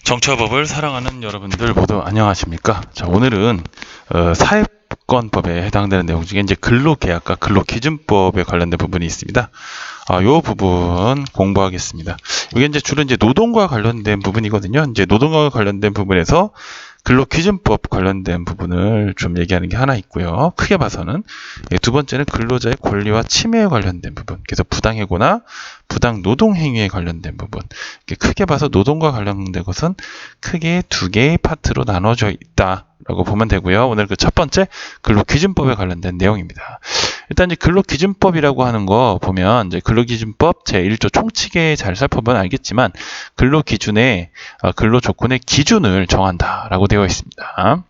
정치화법을 사랑하는 여러분들 모두 안녕하십니까? 자, 오늘은 사회권법에 해당되는 내용 중에 이제 근로계약과 근로기준법에 관련된 부분이 있습니다. 요 부분 공부하겠습니다. 이게 이제 주로 이제 노동과 관련된 부분이거든요. 이제 노동과 관련된 부분에서 근로기준법 관련된 부분을 좀 얘기하는 게 하나 있고요. 크게 봐서는 두 번째는 근로자의 권리와 침해에 관련된 부분. 그래서 부당해고나 부당노동 행위에 관련된 부분. 크게 봐서 노동과 관련된 것은 크게 두 개의 파트로 나눠져 있다라고 보면 되고요. 오늘 그 첫 번째 근로기준법에 관련된 내용입니다. 일단 이제 근로기준법이라고 하는 거 보면 이제 근로기준법 제1조 총칙에 잘 살펴보면 알겠지만 근로기준의 근로조건의 기준을 정한다라고 되어 있습니다.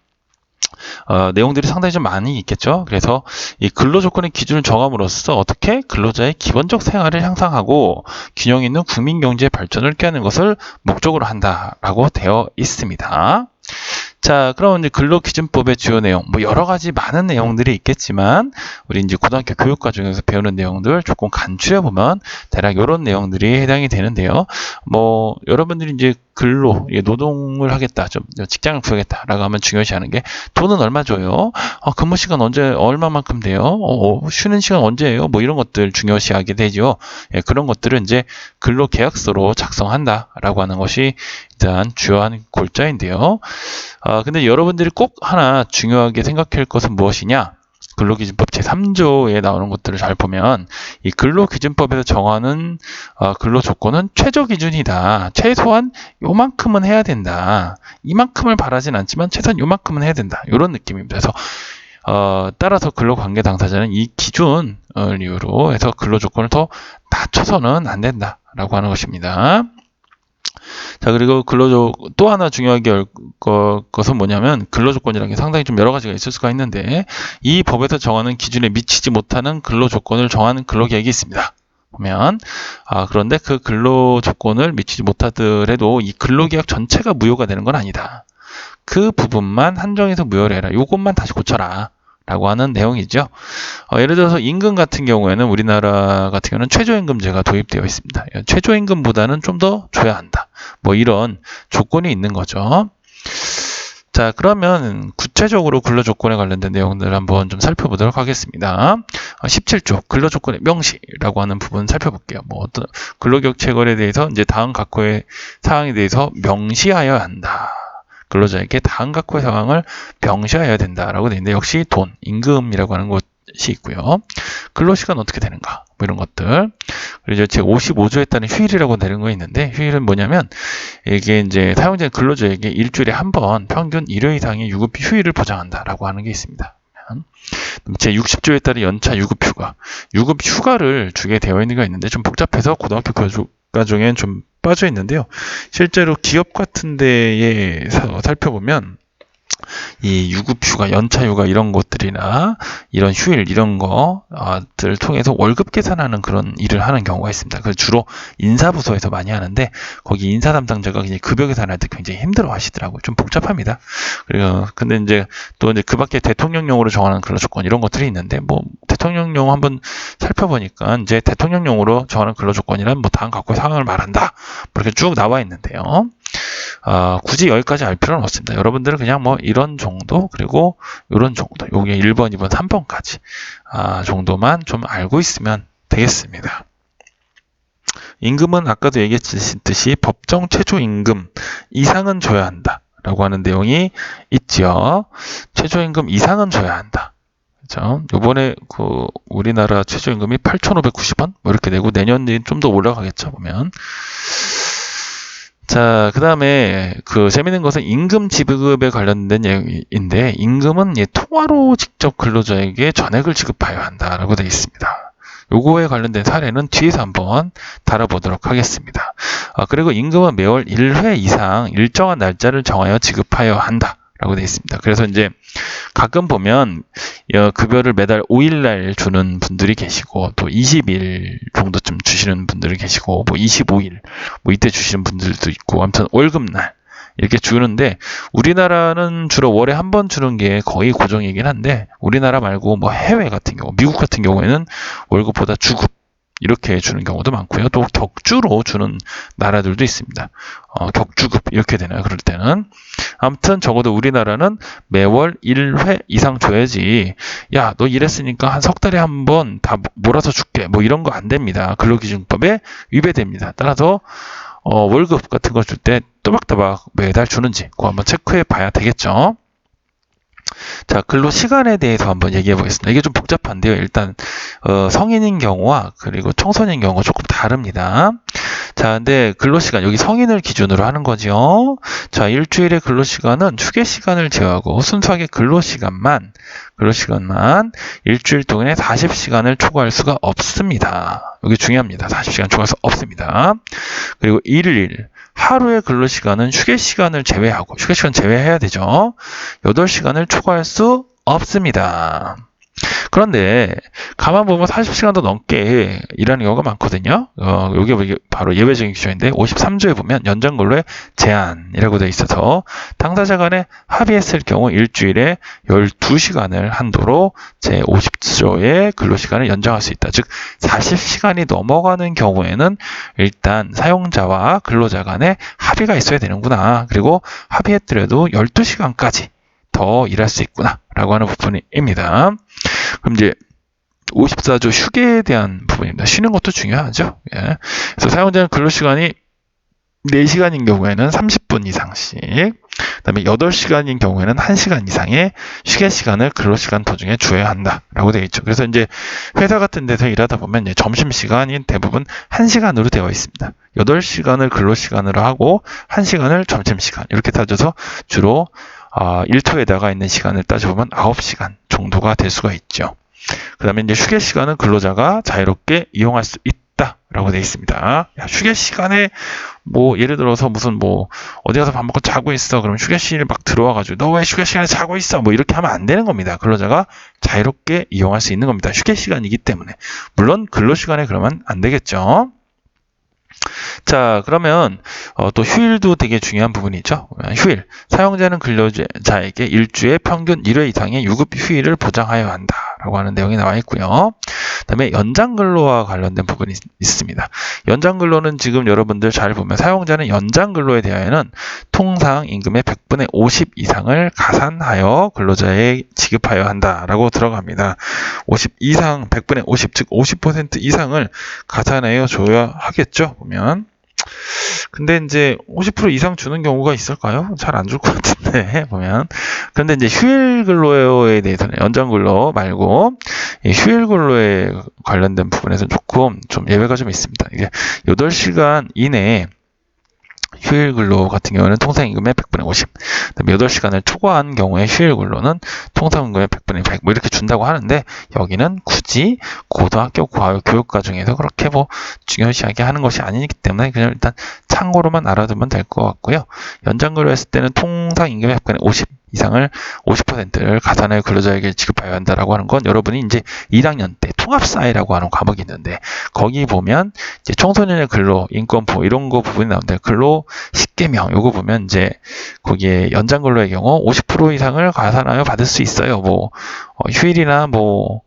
내용들이 상당히 좀 많이 있겠죠. 그래서 이 근로조건의 기준을 정함으로써 어떻게 근로자의 기본적 생활을 향상하고 균형 있는 국민경제 발전을 꾀하는 것을 목적으로 한다라고 되어 있습니다. 자, 그럼 이제 근로기준법의 주요 내용, 뭐 여러 가지 많은 내용들이 있겠지만 우리 이제 고등학교 교육과정에서 배우는 내용들 조금 간추려 보면 대략 이런 내용들이 해당이 되는데요. 뭐 여러분들이 이제 노동을 하겠다, 좀 직장을 구하겠다라고 하면 중요시하는 게 돈은 얼마 줘요? 근무 시간 언제 얼마만큼 돼요? 쉬는 시간 언제예요? 뭐 이런 것들 중요시하게 되죠. 예, 그런 것들은 이제 근로계약서로 작성한다라고 하는 것이 일단 주요한 골자인데요. 근데 여러분들이 꼭 하나 중요하게 생각할 것은 무엇이냐? 근로기준법 제3조에 나오는 것들을 잘 보면 이 근로기준법에서 정하는 근로조건은 최저기준이다. 최소한 요만큼은 해야 된다. 이만큼을 바라진 않지만 최소한 요만큼은 해야 된다. 이런 느낌입니다. 그래서 따라서 근로관계 당사자는 이 기준을 이유로 해서 근로조건을 더 낮춰서는 안 된다라고 하는 것입니다. 자, 그리고 또 하나 중요하게 알 것은 뭐냐면 근로조건이라는 게 상당히 좀 여러 가지가 있을 수가 있는데 이 법에서 정하는 기준에 미치지 못하는 근로조건을 정하는 근로계약이 있습니다. 보면 그런데 그 근로조건을 미치지 못하더라도 이 근로계약 전체가 무효가 되는 건 아니다. 그 부분만 한정해서 무효를 해라. 요것만 다시 고쳐라. 라고 하는 내용이죠. 예를 들어서 임금 같은 경우에는 우리나라 같은 경우는 최저임금제가 도입되어 있습니다. 최저임금보다는 좀 더 줘야 한다. 뭐 이런 조건이 있는 거죠. 자, 그러면 구체적으로 근로조건에 관련된 내용들을 한번 좀 살펴보도록 하겠습니다. 17조 근로조건의 명시라고 하는 부분 살펴볼게요. 뭐 어떤 근로계약 체결에 대해서 이제 다음 각호의 사항에 대해서 명시하여야 한다. 근로자에게 다음 각호의 상황을 명시하여야 된다라고 되어 있는데 역시 돈, 임금이라고 하는 것이 있고요. 근로시간 어떻게 되는가 뭐 이런 것들. 그리고 제 55조에 따른 휴일이라고 되는 거 있는데 휴일은 뭐냐면 이게 이제 사용자 근로자에게 일주일에 한 번 평균 1회 이상의 유급 휴일을 보장한다라고 하는 게 있습니다. 제 60조에 따른 연차 유급휴가, 유급휴가를 주게 되어 있는 게 있는데 좀 복잡해서 고등학교 교과정에는 좀 빠져 있는데요. 실제로 기업 같은 데에 살펴보면 이 유급휴가, 연차휴가 이런 것들이나 이런 휴일 이런 것들을 통해서 월급 계산하는 그런 일을 하는 경우가 있습니다. 그래서 주로 인사부서에서 많이 하는데 거기 인사 담당자가 그냥 급여 계산할 때 굉장히 힘들어 하시더라고요. 좀 복잡합니다. 그리고 근데 이제 또 이제 그 밖에 대통령령으로 정하는 근로조건 이런 것들이 있는데 뭐 대통령령 한번 살펴보니까 이제 대통령령으로 정하는 근로조건이란 뭐 다음 각호의 상황을 말한다. 뭐 이렇게 쭉 나와 있는데요. 굳이 여기까지 알 필요는 없습니다. 여러분들은 그냥 뭐 이런 정도 그리고 이런 정도 요게 1번, 2번, 3번까지 정도만 좀 알고 있으면 되겠습니다. 임금은 아까도 얘기했듯이 법정 최저임금 이상은 줘야 한다 라고 하는 내용이 있죠. 최저임금 이상은 줘야 한다. 그죠? 요번에 우리나라 최저임금이 8,590원 뭐 이렇게 되고 내년에 좀 더 올라가겠죠 보면. 자, 그 다음에 재밌는 것은 임금 지급에 관련된 내용인데 임금은 통화로 직접 근로자에게 전액을 지급하여야 한다라고 되어 있습니다. 요거에 관련된 사례는 뒤에서 한번 다뤄보도록 하겠습니다. 그리고 임금은 매월 1회 이상 일정한 날짜를 정하여 지급하여야 한다. 라고 되어 있습니다. 그래서 이제 가끔 보면 급여를 매달 5일날 주는 분들이 계시고 또 20일 정도쯤 주시는 분들이 계시고 뭐 25일 뭐 이때 주시는 분들도 있고 아무튼 월급날 이렇게 주는데 우리나라는 주로 월에 한 번 주는 게 거의 고정이긴 한데 우리나라 말고 뭐 해외 같은 경우 미국 같은 경우에는 월급보다 주급 이렇게 주는 경우도 많고요. 또 격주로 주는 나라들도 있습니다. 격주급 이렇게 되나요? 그럴 때는. 아무튼 적어도 우리나라는 매월 1회 이상 줘야지. 야, 너 일했으니까 한 석 달에 한 번 다 몰아서 줄게. 뭐 이런 거 안 됩니다. 근로기준법에 위배됩니다. 따라서 월급 같은 거 줄 때 또박또박 매달 주는지 그거 한번 체크해 봐야 되겠죠. 자, 근로시간에 대해서 한번 얘기해 보겠습니다. 이게 좀 복잡한데요. 일단 성인인 경우와 그리고 청소년인 경우가 조금 다릅니다. 자, 근데 근로시간 여기 성인을 기준으로 하는 거죠. 자, 일주일의 근로시간은 휴게시간을 제외하고 순수하게 근로시간만 일주일 동안에 40시간을 초과할 수가 없습니다. 여기 중요합니다. 40시간 초과할 수 없습니다. 그리고 일일 하루의 근로시간은 휴게시간을 제외하고 휴게시간 제외해야 되죠. 8시간을 초과할 수 없습니다. 그런데 가만 보면 40시간도 넘게 일하는 경우가 많거든요. 이게 바로 예외적인 규정인데 53조에 보면 연장 근로의 제한이라고 되어 있어서 당사자 간에 합의했을 경우 일주일에 12시간을 한도로 제50조의 근로시간을 연장할 수 있다. 즉 40시간이 넘어가는 경우에는 일단 사용자와 근로자 간에 합의가 있어야 되는구나. 그리고 합의했더라도 12시간까지 더 일할 수 있구나 라고 하는 부분입니다. 그럼 이제 54조 휴게에 대한 부분입니다. 쉬는 것도 중요하죠. 예. 그래서 사용자는 근로시간이 4시간인 경우에는 30분 이상씩, 그 다음에 8시간인 경우에는 1시간 이상의 휴게 시간을 근로시간 도중에 주어야 한다라고 되어 있죠. 그래서 이제 회사 같은 데서 일하다 보면 이제 점심시간이 대부분 1시간으로 되어 있습니다. 8시간을 근로시간으로 하고 1시간을 점심시간 이렇게 따져서 주로 일터에 나가 있는 시간을 따져보면 9시간 정도가 될 수가 있죠. 그 다음에 이제 휴게 시간은 근로자가 자유롭게 이용할 수 있다라고 되어 있습니다. 휴게 시간에 뭐 예를 들어서 무슨 뭐 어디 가서 밥 먹고 자고 있어. 그럼 휴게실에 막 들어와가지고 너 왜 휴게 시간에 자고 있어? 뭐 이렇게 하면 안 되는 겁니다. 근로자가 자유롭게 이용할 수 있는 겁니다. 휴게 시간이기 때문에. 물론 근로 시간에 그러면 안 되겠죠. 자, 그러면 또 휴일도 되게 중요한 부분이죠. 휴일. 사용자는 근로자에게 일주에 평균 1회 이상의 유급 휴일을 보장하여야 한다라고 하는 내용이 나와 있고요. 그다음에 연장 근로와 관련된 부분이 있습니다. 연장 근로는 지금 여러분들 잘 보면 사용자는 연장 근로에 대하여는 통상 임금의 100분의 50 이상을 가산하여 근로자에 지급하여야 한다라고 들어갑니다. 50 이상 100분의 50, 즉 50% 이상을 가산하여 줘야 하겠죠. 보면. 근데 이제 50% 이상 주는 경우가 있을까요? 잘 안 줄 것 같은데 보면. 근데 이제 휴일 근로에 대해서는 연장 근로 말고 휴일 근로에 관련된 부분에서 조금 좀 예외가 좀 있습니다. 이게 8시간 이내에 휴일 근로 같은 경우는 통상임금의 100분의 50, 그다음에 8시간을 초과한 경우에 휴일 근로는 통상임금의 100분의 100, 뭐 이렇게 준다고 하는데 여기는 굳이 고등학교 교육 과정에서 그렇게 뭐 중요시하게 하는 것이 아니기 때문에 그냥 일단 참고로만 알아두면 될 것 같고요. 연장 근로 했을 때는 통상임금의 100분의 50 이상을 50%를 가산하여 근로자에게 지급하여야 한다라고 하는 건 여러분이 이제 1학년 때 통합사회라고 하는 과목이 있는데 거기 보면 이제 청소년의 근로, 인권보호 이런 거 부분이 나오는데 근로 10개명 요거 보면 이제 거기에 연장 근로의 경우 50% 이상을 가산하여 받을 수 있어요. 뭐 휴일이나 뭐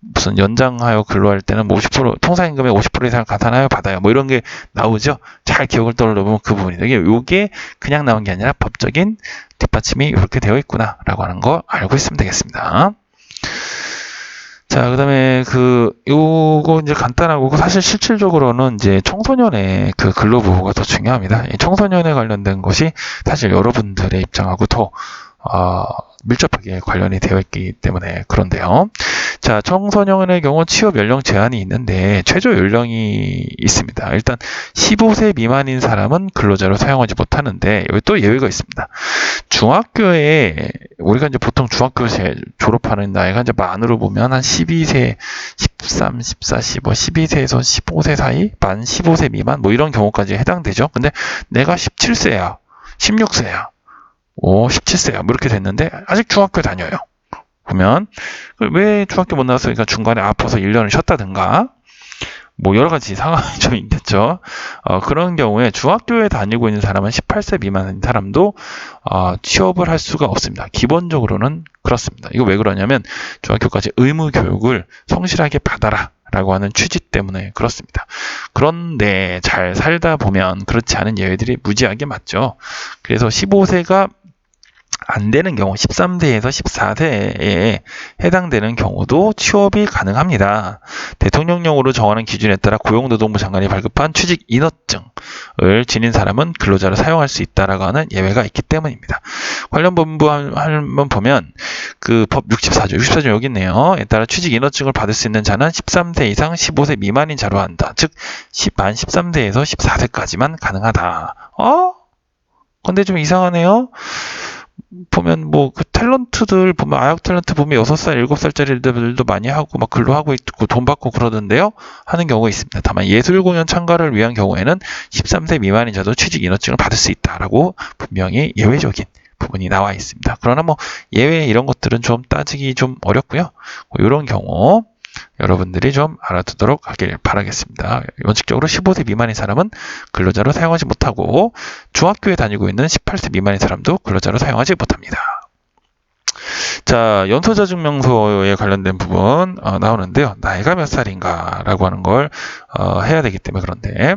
무슨 연장하여 근로할 때는 뭐 50% 통상임금의 50% 이상을 가산하여 받아요. 뭐 이런 게 나오죠. 잘 기억을 떠올려보면 그 부분이다. 이게 그냥 나온 게 아니라 법적인 뒷받침이 이렇게 되어 있구나라고 하는 거 알고 있으면 되겠습니다. 자, 그다음에 요거 이제 간단하고 사실 실질적으로는 이제 청소년의 그 근로 보호가 더 중요합니다. 이 청소년에 관련된 것이 사실 여러분들의 입장하고 더 밀접하게 관련이 되어 있기 때문에 그런데요. 자, 청소년의 경우 취업 연령 제한이 있는데 최저 연령이 있습니다. 일단 15세 미만인 사람은 근로자로 사용하지 못하는데 여기 또 예외가 있습니다. 중학교에 우리가 이제 보통 중학교 졸업하는 나이가 이제 만으로 보면 한 12세, 13, 14, 15, 12세에서 15세 사이, 만 15세 미만 뭐 이런 경우까지 해당되죠. 근데 내가 17세야, 16세야. 17세야. 뭐 이렇게 됐는데, 아직 중학교 다녀요. 보면, 왜 중학교 못 나왔으니까 중간에 아파서 1년을 쉬었다든가, 뭐 여러 가지 상황이 좀 있겠죠. 그런 경우에 중학교에 다니고 있는 사람은 18세 미만인 사람도, 취업을 할 수가 없습니다. 기본적으로는 그렇습니다. 이거 왜 그러냐면, 중학교까지 의무 교육을 성실하게 받아라. 라고 하는 취지 때문에 그렇습니다. 그런데 잘 살다 보면 그렇지 않은 예외들이 무지하게 많죠. 그래서 15세가 안 되는 경우 13세에서 14세에 해당되는 경우도 취업이 가능합니다. 대통령령으로 정하는 기준에 따라 고용노동부 장관이 발급한 취직 인허증을 지닌 사람은 근로자로 사용할 수 있다라고 하는 예외가 있기 때문입니다. 관련 본부 한번 보면 그 법 64조 여기 있네요. 에 따라 취직 인허증을 받을 수 있는 자는 13세 이상 15세 미만인 자로 한다. 즉 만 13세에서 14세까지만 가능하다. 근데 좀 이상하네요. 보면 뭐 그 탤런트들 보면 아역 탤런트 보면 6살, 7살짜리들도 많이 하고 막 근로하고 있고 돈 받고 그러던데요. 하는 경우가 있습니다. 다만 예술 공연 참가를 위한 경우에는 13세 미만인 자도 취직 인허증을 받을 수 있다라고 분명히 예외적인 부분이 나와 있습니다. 그러나 뭐 예외 이런 것들은 좀 따지기 좀 어렵고요. 이런 경우 여러분들이 좀 알아두도록 하길 바라겠습니다. 원칙적으로 15세 미만인 사람은 근로자로 사용하지 못하고 중학교에 다니고 있는 18세 미만인 사람도 근로자로 사용하지 못합니다. 자, 연소자 증명서에 관련된 부분 나오는데요. 나이가 몇 살인가 라고 하는 걸 해야 되기 때문에 그런데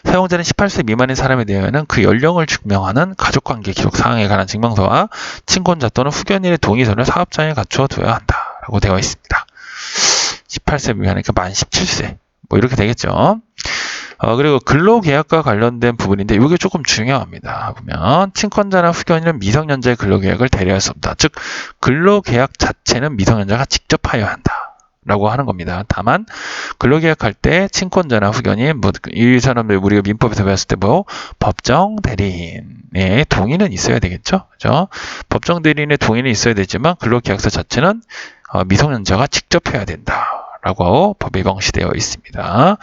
사용자는 18세 미만인 사람에 대하여는 그 연령을 증명하는 가족관계 기록 사항에 관한 증명서와 친권자 또는 후견인의 동의서를 사업장에 갖추어 둬야 한다라고 되어 있습니다. 18세 미만이니까 만 17세 뭐 이렇게 되겠죠. 그리고 근로계약과 관련된 부분인데 이게 조금 중요합니다. 보면 친권자나 후견인은 미성년자의 근로계약을 대리할 수 없다. 즉 근로계약 자체는 미성년자가 직접 하여야 한다. 라고 하는 겁니다. 다만 근로계약할 때 친권자나 후견인 이 사람들 우리가 민법에서 배웠을 때 법정 대리인의 동의는 있어야 되겠죠. 그죠? 법정 대리인의 동의는 있어야 되지만 근로계약서 자체는 미성년자가 직접 해야 된다라고 법에 명시되어 있습니다.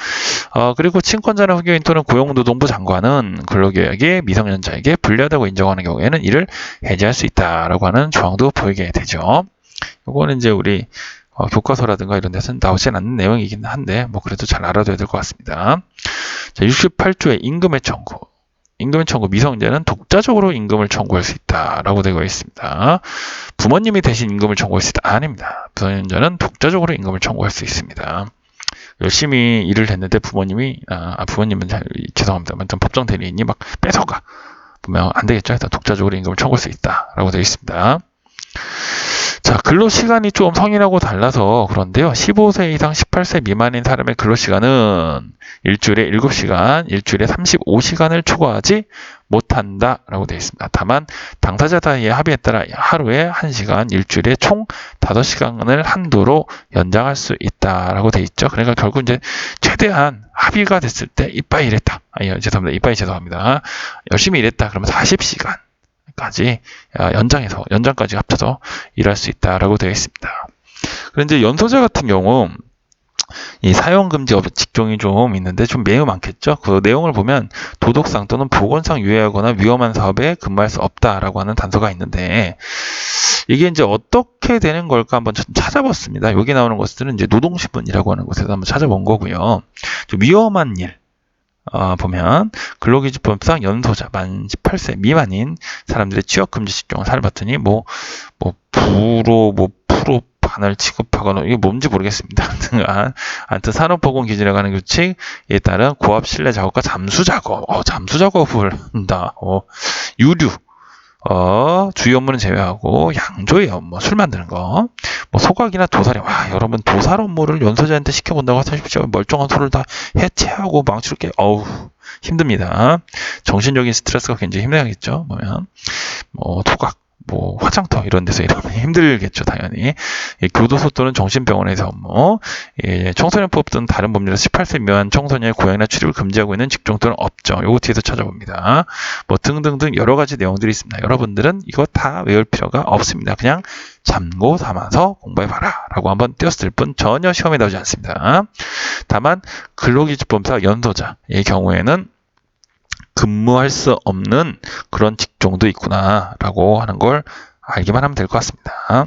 그리고 친권자나 후견인 또는 고용노동부 장관은 근로계약이 미성년자에게 불리하다고 인정하는 경우에는 이를 해지할 수 있다라고 하는 조항도 보이게 되죠. 이거는 이제 우리 교과서라든가 이런 데서는 나오진 않는 내용이긴 한데 뭐 그래도 잘 알아둬야 될 것 같습니다. 자, 68조의 임금의 청구. 임금의 청구 미성년자는 독자적으로 임금을 청구할 수 있다라고 되어 있습니다. 부모님이 대신 임금을 청구할 수 있다? 아닙니다. 미성년자는 독자적으로 임금을 청구할 수 있습니다. 열심히 일을 했는데 부모님은 죄송합니다. 아무튼 법정 대리인이 막 뺏어가 보면 안 되겠죠. 일단 독자적으로 임금을 청구할 수 있다라고 되어 있습니다. 자, 근로시간이 좀 성인하고 달라서 그런데요. 15세 이상 18세 미만인 사람의 근로시간은 일주일에 7시간, 일주일에 35시간을 초과하지 못한다라고 되어 있습니다. 다만 당사자 사이의 합의에 따라 하루에 1시간, 일주일에 총 5시간을 한도로 연장할 수 있다라고 되어 있죠. 그러니까 결국 이제 최대한 합의가 됐을 때 이빠이 일했다. 죄송합니다. 열심히 일했다. 그러면 40시간. 까지 연장까지 합쳐서 일할 수 있다라고 되어 있습니다. 그런데 연소자 같은 경우 이 사용금지 직종이 좀 있는데 좀 매우 많겠죠. 그 내용을 보면 도덕상 또는 보건상 유해하거나 위험한 사업에 근무할 수 없다라고 하는 단서가 있는데 이게 이제 어떻게 되는 걸까 한번 찾아봤습니다. 여기 나오는 것들은 이제 노동신문이라고 하는 곳에서 한번 찾아본 거고요. 좀 위험한 일. 보면 근로기준법상 연소자 만 18세 미만인 사람들의 취업금지 직종을 살봤더니 프로 반을 취급하거나 이게 뭔지 모르겠습니다. 하여튼 산업보건기준에 관한 규칙에 따른 고압 실내 작업과 잠수 작업을 한다. 유류 주요 업무는 제외하고 양조의 업무, 술 만드는 거, 소각이나 도살이, 여러분 도살 업무를 연소자한테 시켜본다고 하십시오. 멀쩡한 소를 다 해체하고 망치를 힘듭니다. 정신적인 스트레스가 굉장히 힘들겠죠. 보면 토각, 화장터 이런 데서 일하면 힘들겠죠, 당연히. 교도소 또는 정신병원에서 업무, 청소년법 또는 다른 법률에서 18세 미만 청소년의 고용이나 출입을 금지하고 있는 직종 또는 업종, 요거 뒤에서 찾아봅니다. 등등등 여러 가지 내용들이 있습니다. 여러분들은 이거 다 외울 필요가 없습니다. 그냥 참고 삼아서 공부해봐라 라고 한번 띄웠을 뿐 전혀 시험에 나오지 않습니다. 다만 근로기준법상 연소자의 경우에는 근무할 수 없는 그런 직종도 있구나 라고 하는 걸 알기만 하면 될 것 같습니다.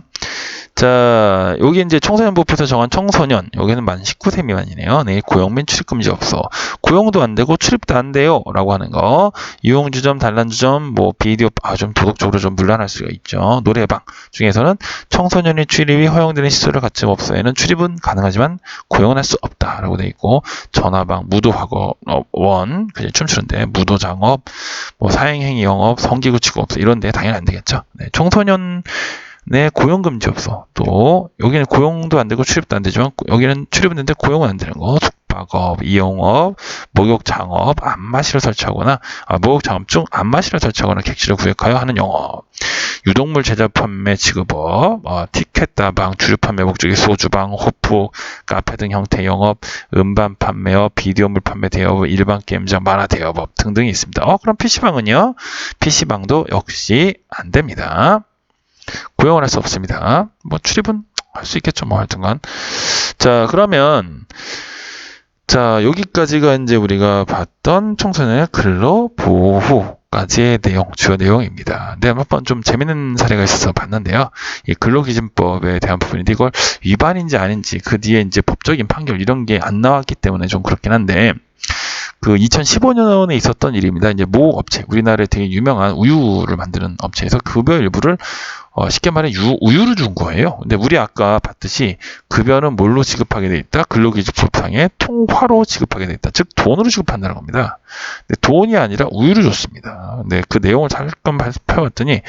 자, 여기 이제 청소년법에서 정한 청소년, 여기는 만 19세 미만이네요. 네, 고용 및 출입금지 없어. 고용도 안 되고 출입도 안 돼요. 라고 하는 거. 유흥주점, 단란주점, 뭐, 비디오, 좀 도덕적으로 좀 문란할 수가 있죠. 노래방 중에서는 청소년의 출입이 허용되는 시설을 갖춘 업소에는 출입은 가능하지만 고용은 할 수 없다. 라고 돼 있고, 전화방, 무도학원, 그냥 춤추는데, 무도장업, 뭐, 사행행위 영업, 성기구 취급업소, 이런 데 당연히 안 되겠죠. 네, 청소년, 네, 고용금지 없어. 또 여기는 고용도 안 되고 출입도 안 되지만 여기는 출입은 되는데 고용은 안 되는 거. 숙박업, 이용업, 목욕장업, 안마실을 설치하거나 목욕장업 중 안마실을 설치하거나 객실을 구획하여 하는 영업. 유독물 제작 판매 지급업, 티켓 다방, 주류 판매 목적의 소주방, 호프, 카페 등 형태 영업, 음반 판매업, 비디오물 판매 대여업, 일반 게임장, 만화 대여업 등등이 있습니다. 그럼 PC방은요? PC방도 역시 안 됩니다. 고용을 할 수 없습니다. 뭐 출입은 할 수 있겠죠. 뭐 하여튼간. 자, 그러면 자, 여기까지가 이제 우리가 봤던 청소년의 근로 보호까지의 내용, 주요 내용입니다. 근데 한번 좀 재밌는 사례가 있어서 봤는데요. 이 근로기준법에 대한 부분인데 이걸 위반인지 아닌지 그 뒤에 이제 법적인 판결 이런 게 안 나왔기 때문에 좀 그렇긴 한데 그 2015년에 있었던 일입니다. 이제 모 업체, 우리나라에 되게 유명한 우유를 만드는 업체에서 급여 일부를 쉽게 말해 우유를 준 거예요. 근데 우리 아까 봤듯이 급여는 뭘로 지급하게 돼 있다? 근로기준법상에 통화로 지급하게 돼 있다. 즉 돈으로 지급한다는 겁니다. 근데 돈이 아니라 우유를 줬습니다. 근데 그 내용을 잠깐 살펴봤더니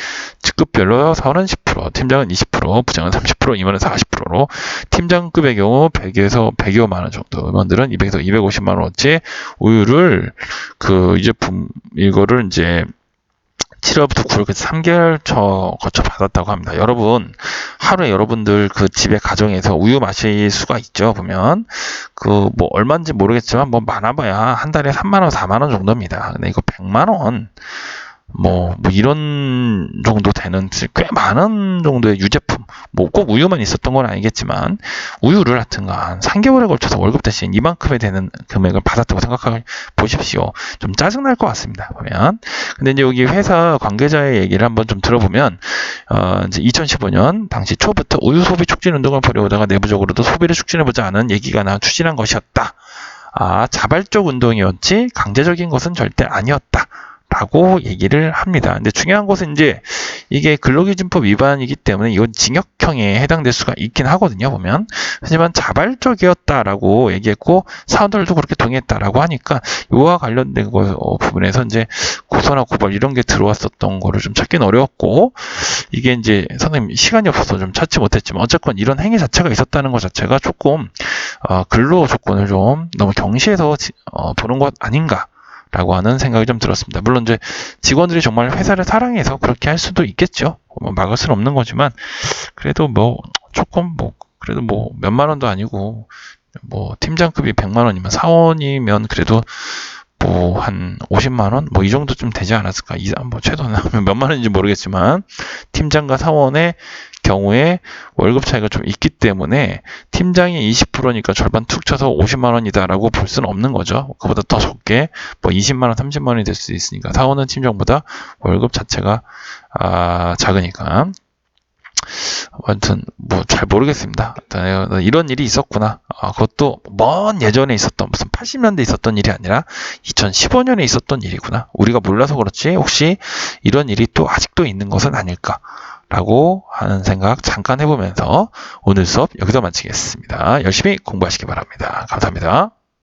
직급별로 사원은 10%, 팀장은 20%, 부장은 30%, 임원은 40%로 팀장급의 경우 100에서 100여만 원 정도, 임원들은 200에서 250만 원어치 우유를 그 이 제품 이거를 이제 7월부터 9월까지 3개월 거쳐 받았다고 합니다. 여러분, 하루에 여러분들 그 집에 가정에서 우유 마실 수가 있죠, 보면. 그, 뭐, 얼마인지 모르겠지만, 뭐, 많아봐야 한 달에 3만원, 4만원 정도입니다. 근데 이거 100만원, 뭐 이런 정도 되는 꽤 많은 정도의 유제품, 뭐 꼭 우유만 있었던 건 아니겠지만 우유를 하여튼간 3개월에 걸쳐서 월급 대신 이만큼에 되는 금액을 받았다고 생각해 보십시오. 좀 짜증날 것 같습니다, 보면. 근데 이제 여기 회사 관계자의 얘기를 한번 좀 들어보면 이제 2015년 당시 초부터 우유 소비 촉진 운동을 벌여오다가 내부적으로도 소비를 촉진해보자 하는 얘기가 추진한 것이었다. 자발적 운동이었지 강제적인 것은 절대 아니었다. 라고 얘기를 합니다. 근데 중요한 것은 이제 이게 근로기준법 위반이기 때문에 이건 징역형에 해당될 수가 있긴 하거든요, 보면. 하지만 자발적이었다라고 얘기했고 사원들도 그렇게 동의했다라고 하니까 이와 관련된 부분에서 이제 고소나 고발 이런 게 들어왔었던 거를 좀 찾기는 어려웠고, 이게 이제 선생님 시간이 없어서 좀 찾지 못했지만 어쨌건 이런 행위 자체가 있었다는 것 자체가 조금 근로 조건을 좀 너무 경시해서 보는 것 아닌가 라고 하는 생각이 좀 들었습니다. 물론 이제 직원들이 정말 회사를 사랑해서 그렇게 할 수도 있겠죠. 뭐 막을 수는 없는 거지만 그래도 뭐 조금 그래도 뭐 몇만 원도 아니고 뭐 팀장급이 100만 원이면 사원이면 그래도 뭐 한 50만 원? 뭐 이 정도 좀 되지 않았을까? 뭐 최소는 몇만 원인지 모르겠지만 팀장과 사원의 경우에 월급 차이가 좀 있기 때문에 팀장이 20%니까 절반 툭 쳐서 50만 원이다라고 볼 수는 없는 거죠. 그보다 더 적게 뭐 20만 원, 30만 원이 될 수 있으니까 사원은 팀장보다 월급 자체가 작으니까. 아무튼 뭐 잘 모르겠습니다. 이런 일이 있었구나. 그것도 먼 예전에 있었던, 무슨 80년대에 있었던 일이 아니라 2015년에 있었던 일이구나. 우리가 몰라서 그렇지 혹시 이런 일이 또 아직도 있는 것은 아닐까라고 하는 생각 잠깐 해보면서 오늘 수업 여기서 마치겠습니다. 열심히 공부하시기 바랍니다. 감사합니다.